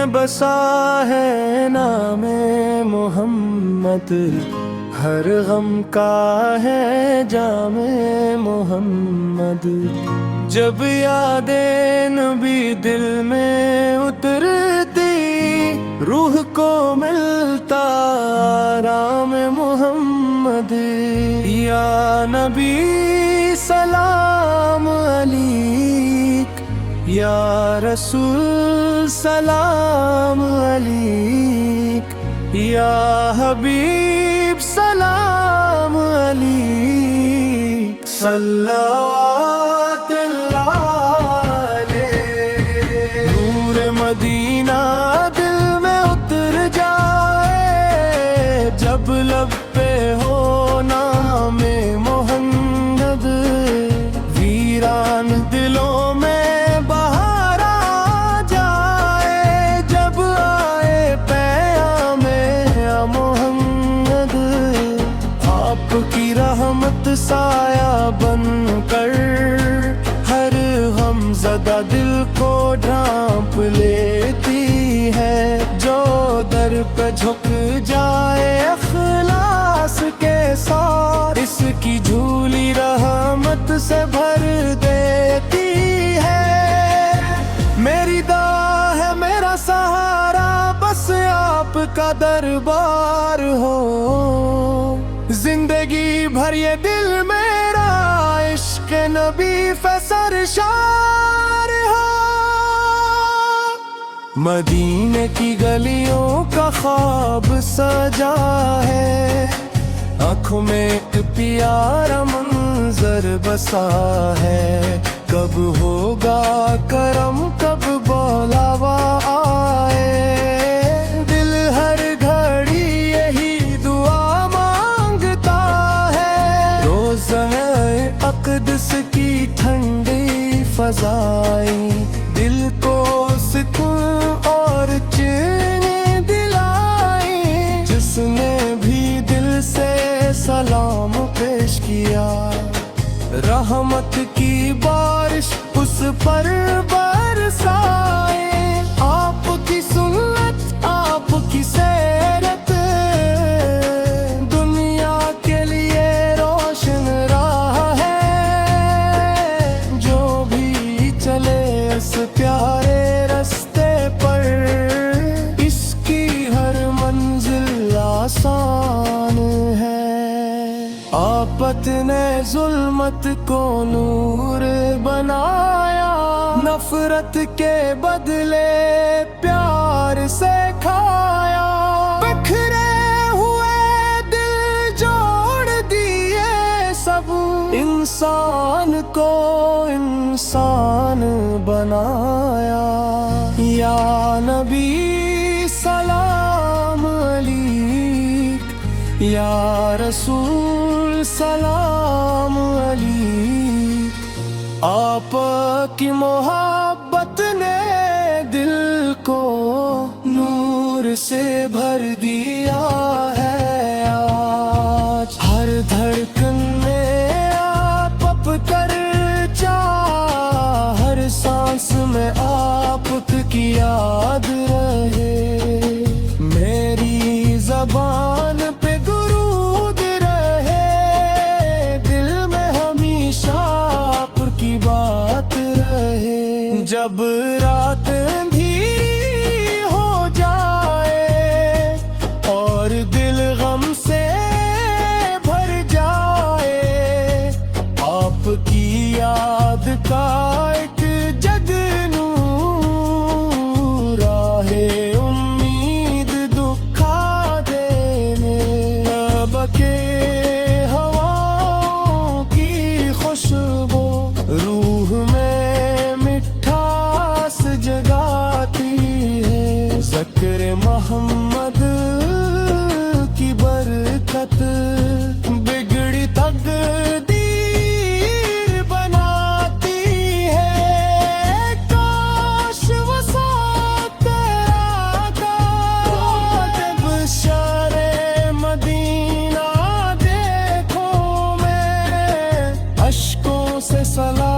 में बसा है नामे मोहम्मद, हर गम का है जामे मोहम्मद। जब यादें नबी दिल में उतरती, रूह को मिलता आराम मोहम्मद। या नबी सलाम अलैक, या रसूल सलाम अलैक, या हबीब सलाम अलैक। सल्लल्लाहु अलैहि। नूर मदीना दिल में उतर जाए, जब लब पे हो नामे मोहम्मद। वीरान दिलों में बहार आ जाए, जब आए पैगामे मोहम्मद। आपकी रहमत साया बनकर हर हमज़दा दिल को ढांप लेती है। जो दर पे झुक जाए इख़लास के साथ, इसकी झूली रहमत से भर देती है। मेरी दुआ है मेरा सहारा, बस आपका दरबार हो। जिंदगी भर ये दिल मेरा इश्क़ नबी पे सरशार हो। मदीने की गलियों का ख्वाब सजा है, आँखों में एक प्यारा मंजर बसा है। कब होगा करम, कब बुलावा आए, दिल हर घड़ी यही दुआ मांगता है। रोज़े अक़दस की ठंडी फ़ज़ाएं दिल को सुकून और चैन दिलाई। जिसने भी दिल से सलाम पेश किया, रहमत की बारिश उस पर बरसाए। आपकी सुन्नत, आपकी सीरत दुनिया के लिए रोशन राह है। जो भी चले इस प्यारे रास्ते पर, इसकी हर मंजिल आसान है। आपत ने जुल्मत को नूर बनाया, नफरत के बदले प्यार से खाया। बिखरे हुए दिल जोड़ दिए सब, इंसान को इंसान बनाया। या नबी सलाम अलैक, या रसूल सलाम अलैक। आपकी मोहब्बत ने दिल को नूर से भर दिया है। आज हर धड़कन में आप कर चाह, हर सांस में आपकी याद रहे। मेरी ज़बान पे दुरूद रहे, दिल में हमेशा आपकी बात रहे। जब रात अंधेरी हो जाए और दिल गम से भर जाए, आपकी याद का एक जगनू राहे उम्मीद दुखा देने। अब के हवाओं की खुशबू रूह में मिठास जगाती है। ज़िक्र मोहम्मद की बरकत बिगड़ी तकदीर बनाती है। काश वो साथ तेरा कातिब शारे मदीना देखो मैं, अश्कों से सलाम